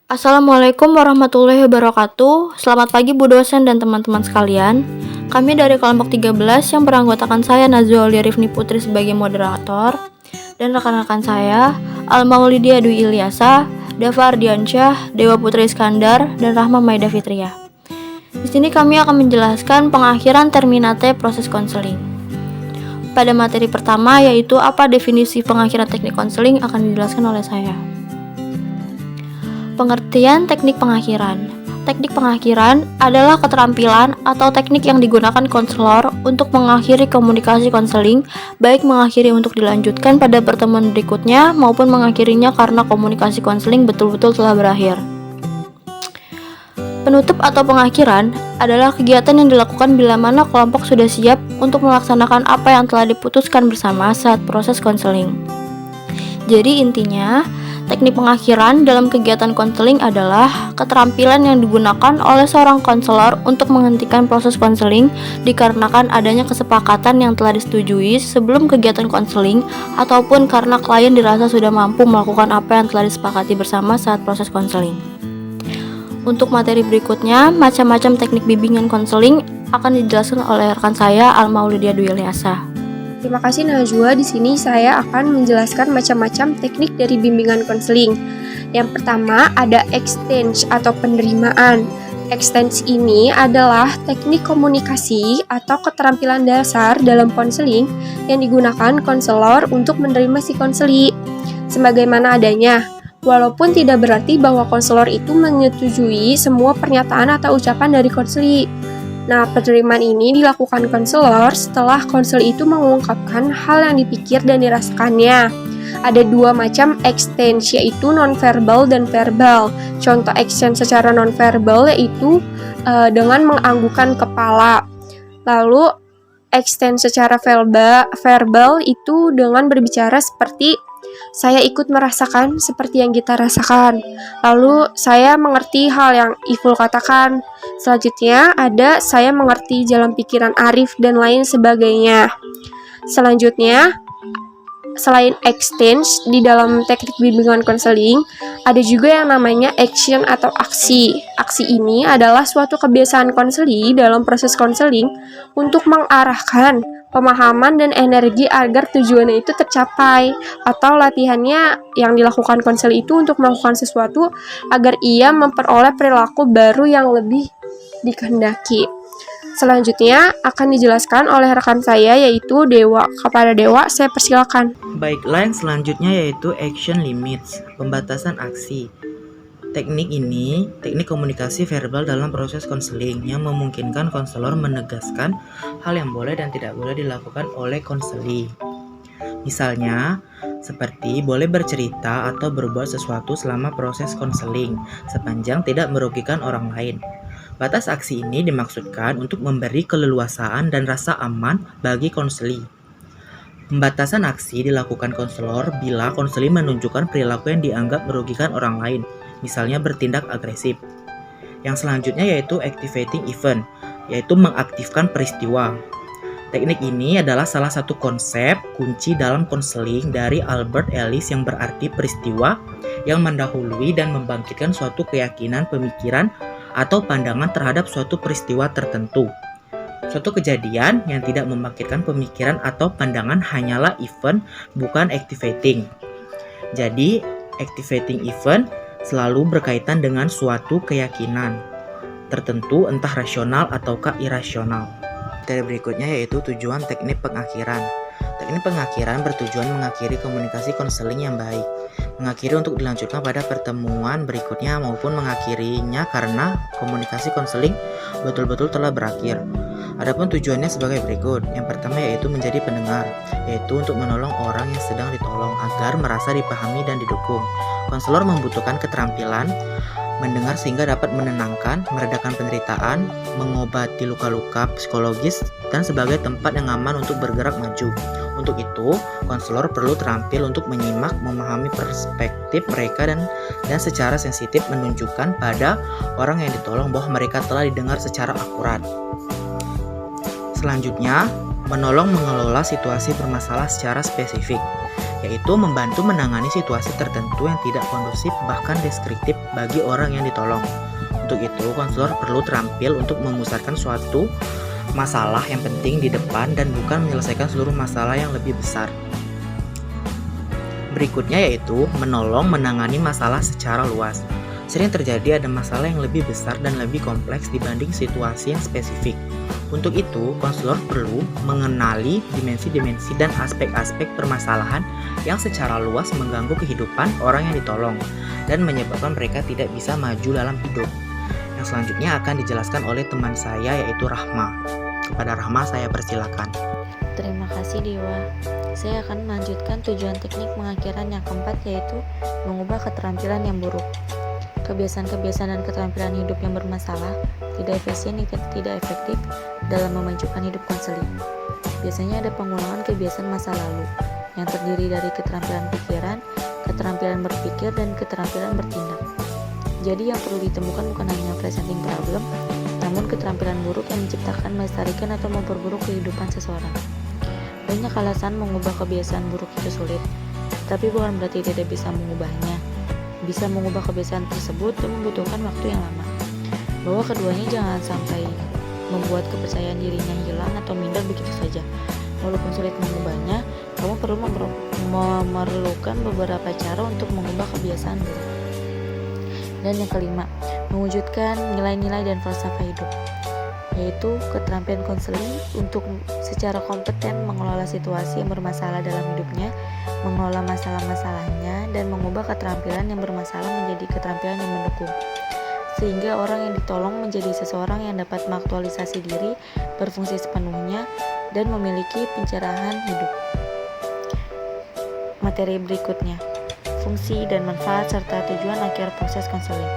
Assalamualaikum warahmatullahi wabarakatuh. Selamat pagi Bu dosen dan teman-teman sekalian. Kami dari kelompok 13 yang beranggotakan saya Nazwa Aulia Rifni Putri sebagai moderator dan rekan-rekan saya Al-Maulidia Dwi Ilyasa, Dava Ardiansyah, Dewa Putri Iskandar, dan Rahma Maida Fitria. Di sini kami akan menjelaskan pengakhiran terminate proses konseling. Pada materi pertama yaitu apa definisi pengakhiran teknik konseling akan dijelaskan oleh saya. Pengertian teknik pengakhiran. Teknik pengakhiran adalah keterampilan atau teknik yang digunakan konselor untuk mengakhiri komunikasi konseling, baik mengakhiri untuk dilanjutkan pada pertemuan berikutnya maupun mengakhirinya karena komunikasi konseling betul-betul telah berakhir. Penutup atau pengakhiran adalah kegiatan yang dilakukan bila mana kelompok sudah siap untuk melaksanakan apa yang telah diputuskan bersama saat proses konseling. Jadi intinya, teknik pengakhiran dalam kegiatan konseling adalah keterampilan yang digunakan oleh seorang konselor untuk menghentikan proses konseling dikarenakan adanya kesepakatan yang telah disetujui sebelum kegiatan konseling ataupun karena klien dirasa sudah mampu melakukan apa yang telah disepakati bersama saat proses konseling. Untuk materi berikutnya, macam-macam teknik bimbingan konseling akan dijelaskan oleh rekan saya Al-Maulidia Dwi Ilyasa. Terima kasih Najwa. Di sini saya akan menjelaskan macam-macam teknik dari bimbingan konseling. Yang pertama ada exchange atau penerimaan. Exchange ini adalah teknik komunikasi atau keterampilan dasar dalam konseling yang digunakan konselor untuk menerima si konseli sebagaimana adanya. Walaupun tidak berarti bahwa konselor itu menyetujui semua pernyataan atau ucapan dari konseli. Nah, penerimaan ini dilakukan konselor setelah konseli itu mengungkapkan hal yang dipikir dan dirasakannya. Ada dua macam exchange, yaitu nonverbal dan verbal. Contoh exchange secara nonverbal yaitu dengan menganggukkan kepala. Lalu exchange secara verbal itu dengan berbicara seperti saya ikut merasakan seperti yang kita rasakan. Lalu saya mengerti hal yang Iful katakan. Selanjutnya ada saya mengerti jalan pikiran Arif dan lain sebagainya. Selanjutnya, selain exchange di dalam teknik bimbingan konseling, ada juga yang namanya action atau aksi. Aksi ini adalah suatu kebiasaan konseli dalam proses konseling untuk mengarahkan pemahaman dan energi agar tujuannya itu tercapai, atau latihannya yang dilakukan konseli itu untuk melakukan sesuatu agar ia memperoleh perilaku baru yang lebih dikehendaki. Selanjutnya akan dijelaskan oleh rekan saya yaitu Dewa. Kepada Dewa saya persilakan. Baiklah, yang selanjutnya yaitu action limits, pembatasan aksi. Teknik ini, teknik komunikasi verbal dalam proses konseling yang memungkinkan konselor menegaskan hal yang boleh dan tidak boleh dilakukan oleh konseli. Misalnya, seperti boleh bercerita atau berbuat sesuatu selama proses konseling, sepanjang tidak merugikan orang lain. Batas aksi ini dimaksudkan untuk memberi keleluasaan dan rasa aman bagi konseli. Pembatasan aksi dilakukan konselor bila konseli menunjukkan perilaku yang dianggap merugikan orang lain, misalnya bertindak agresif. Yang selanjutnya yaitu activating event, yaitu mengaktifkan peristiwa. Teknik ini adalah salah satu konsep kunci dalam konseling dari Albert Ellis yang berarti peristiwa yang mendahului dan membangkitkan suatu keyakinan, pemikiran, atau pandangan terhadap suatu peristiwa tertentu. Suatu kejadian yang tidak membangkitkan pemikiran atau pandangan hanyalah event, bukan activating. Jadi, activating event selalu berkaitan dengan suatu keyakinan tertentu, entah rasional ataukah irasional. Materi berikutnya yaitu tujuan teknik pengakhiran. Teknik pengakhiran bertujuan mengakhiri komunikasi konseling yang baik, mengakhiri untuk dilanjutkan pada pertemuan berikutnya maupun mengakhirinya karena komunikasi konseling betul-betul telah berakhir. Adapun tujuannya sebagai berikut. Yang pertama yaitu menjadi pendengar, yaitu untuk menolong orang yang sedang ditolong agar merasa dipahami dan didukung. Konselor membutuhkan keterampilan mendengar sehingga dapat menenangkan, meredakan penderitaan, mengobati luka-luka psikologis, dan sebagai tempat yang aman untuk bergerak maju. Untuk itu, konselor perlu terampil untuk menyimak, memahami perspektif mereka dan secara sensitif menunjukkan pada orang yang ditolong bahwa mereka telah didengar secara akurat. Selanjutnya, menolong mengelola situasi bermasalah secara spesifik. yaitu membantu menangani situasi tertentu yang tidak kondusif bahkan deskriptif bagi orang yang ditolong. Untuk itu, konselor perlu terampil untuk memusatkan suatu masalah yang penting di depan dan bukan menyelesaikan seluruh masalah yang lebih besar. Berikutnya yaitu menolong menangani masalah secara luas. Sering terjadi ada masalah yang lebih besar dan lebih kompleks dibanding situasi yang spesifik. Untuk itu, konselor perlu mengenali dimensi-dimensi dan aspek-aspek permasalahan yang secara luas mengganggu kehidupan orang yang ditolong dan menyebabkan mereka tidak bisa maju dalam hidup. Yang selanjutnya akan dijelaskan oleh teman saya yaitu Rahma. Kepada Rahma saya persilakan. Terima kasih Dewa. Saya akan melanjutkan tujuan teknik pengakhiran yang keempat, yaitu mengubah keterampilan yang buruk. Kebiasaan-kebiasaan dan keterampilan hidup yang bermasalah tidak efisien, tidak efektif dalam memajukan hidup konseling. Biasanya ada pengulangan kebiasaan masa lalu yang terdiri dari keterampilan pikiran, keterampilan berpikir, dan keterampilan bertindak. Jadi yang perlu ditemukan bukan hanya presenting problem, namun keterampilan buruk yang menciptakan, melestarikan, atau memperburuk kehidupan seseorang. Banyak alasan mengubah kebiasaan buruk itu sulit, tapi bukan berarti tidak bisa mengubahnya. Bisa mengubah kebiasaan tersebut dan membutuhkan waktu yang lama. Bahwa keduanya jangan sampai membuat kepercayaan dirinya hilang atau minder begitu saja. Walaupun sulit mengubahnya, kamu perlu memerlukan beberapa cara untuk mengubah kebiasaan buruk. Dan yang kelima, mewujudkan nilai-nilai dan falsafah hidup, yaitu keterampilan konseling untuk secara kompeten mengelola situasi yang bermasalah dalam hidupnya, mengelola masalah-masalahnya, dan mengubah keterampilan yang bermasalah menjadi keterampilan yang mendukung, sehingga orang yang ditolong menjadi seseorang yang dapat mengaktualisasi diri, berfungsi sepenuhnya, dan memiliki pencerahan hidup. Materi berikutnya, fungsi dan manfaat serta tujuan akhir proses konseling.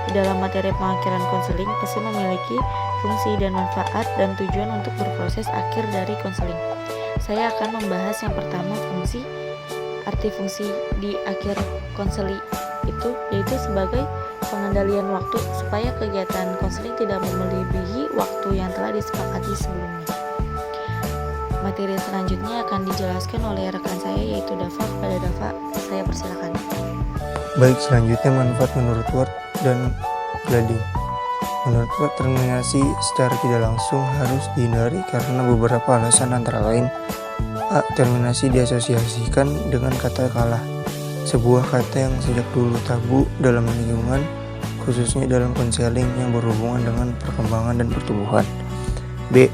Di dalam materi pengakhiran konseling pasti memiliki fungsi dan manfaat dan tujuan untuk berproses akhir dari konseling. Saya akan membahas yang pertama, fungsi. Arti fungsi di akhir konseling itu yaitu sebagai pengendalian waktu supaya kegiatan konseling tidak melebihi waktu yang telah disepakati sebelumnya. Materi selanjutnya akan dijelaskan oleh rekan saya yaitu Dava. Kepada Dava, saya persilakan. Baik, selanjutnya manfaat menurut Ward dan Glading. Menurut Ward, terminasi secara tidak langsung harus dihindari karena beberapa alasan, antara lain: A. Terminasi diasosiasikan dengan kata kalah, sebuah kata yang sejak dulu tabu dalam lingkungan, khususnya dalam konseling yang berhubungan dengan perkembangan dan pertumbuhan. B.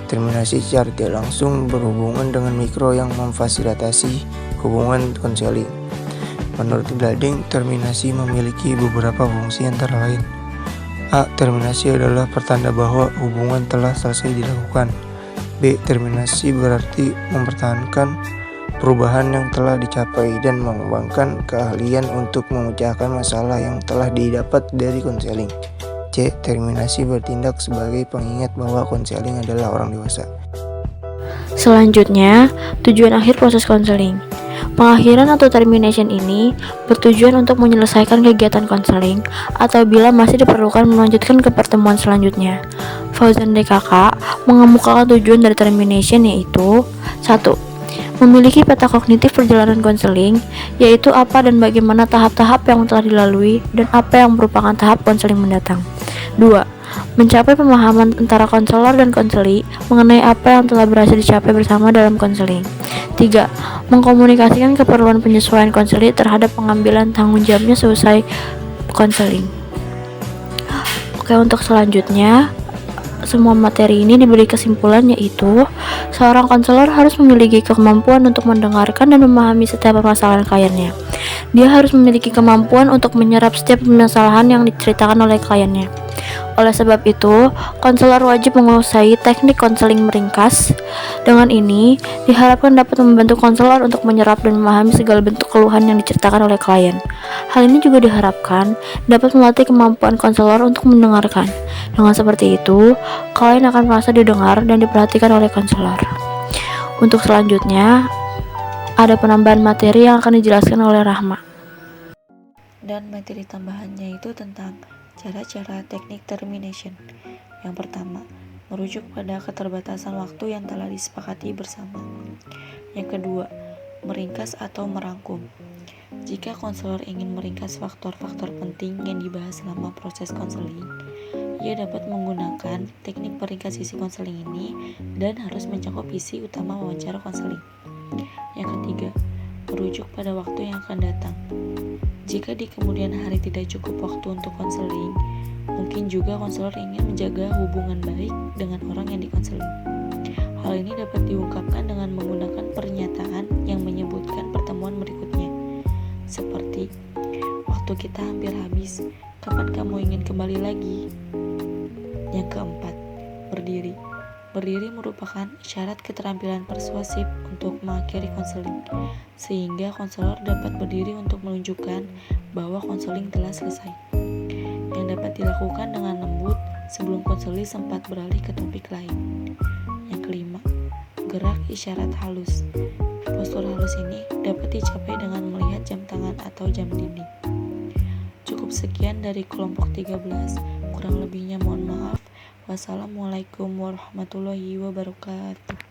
Terminasi secara tidak langsung berhubungan dengan mikro yang memfasilitasi hubungan konseling. Menurut Glading, terminasi memiliki beberapa fungsi, antara lain: A. Terminasi adalah pertanda bahwa hubungan telah selesai dilakukan. B. Terminasi berarti mempertahankan perubahan yang telah dicapai dan mengembangkan keahlian untuk memecahkan masalah yang telah didapat dari konseling. C. Terminasi bertindak sebagai pengingat bahwa konseling adalah orang dewasa. Selanjutnya, tujuan akhir proses konseling. Pengakhiran atau termination ini bertujuan untuk menyelesaikan kegiatan konseling atau bila masih diperlukan melanjutkan ke pertemuan selanjutnya. Fauzan DKK mengemukakan tujuan dari termination yaitu 1. Memiliki peta kognitif perjalanan konseling, yaitu apa dan bagaimana tahap-tahap yang telah dilalui dan apa yang merupakan tahap konseling mendatang. 2. Mencapai pemahaman antara konselor dan konseli mengenai apa yang telah berhasil dicapai bersama dalam konseling. 3. Mengkomunikasikan keperluan penyesuaian konseli terhadap pengambilan tanggung jawabnya selesai konseling. Oke, untuk selanjutnya, semua materi ini diberi kesimpulan yaitu seorang konselor harus memiliki kemampuan untuk mendengarkan dan memahami setiap permasalahan kliennya. Dia harus memiliki kemampuan untuk menyerap setiap permasalahan yang diceritakan oleh kliennya. Oleh sebab itu, konselor wajib menguasai teknik konseling meringkas. Dengan ini, diharapkan dapat membantu konselor untuk menyerap dan memahami segala bentuk keluhan yang diceritakan oleh klien. Hal ini juga diharapkan dapat melatih kemampuan konselor untuk mendengarkan. Dengan seperti itu, klien akan merasa didengar dan diperhatikan oleh konselor. Untuk selanjutnya, ada penambahan materi yang akan dijelaskan oleh Rahma. Dan materi tambahannya itu tentang cara-cara teknik termination. Yang pertama, merujuk pada keterbatasan waktu yang telah disepakati bersama. Yang kedua, meringkas atau merangkum. Jika konselor ingin meringkas faktor-faktor penting yang dibahas selama proses konseling, ia dapat menggunakan teknik peringkas isi konseling ini dan harus mencakup isi utama wawancara konseling. Yang ketiga, merujuk pada waktu yang akan datang. Jika di kemudian hari tidak cukup waktu untuk konseling, mungkin juga konselor ingin menjaga hubungan baik dengan orang yang dikonseling. Hal ini dapat diungkapkan dengan menggunakan pernyataan yang menyebutkan pertemuan berikutnya, seperti, "Waktu kita hampir habis, kapan kamu ingin kembali lagi?" Yang keempat, berdiri. Berdiri merupakan syarat keterampilan persuasif untuk mengakhiri konseling, sehingga konselor dapat berdiri untuk menunjukkan bahwa konseling telah selesai. Yang dapat dilakukan dengan lembut sebelum konseling sempat beralih ke topik lain. Yang kelima, gerak isyarat halus. Postur halus ini dapat dicapai dengan melihat jam tangan atau jam dinding. Cukup sekian dari kelompok 13, kurang lebihnya mohon maaf. Wassalamualaikum warahmatullahi wabarakatuh.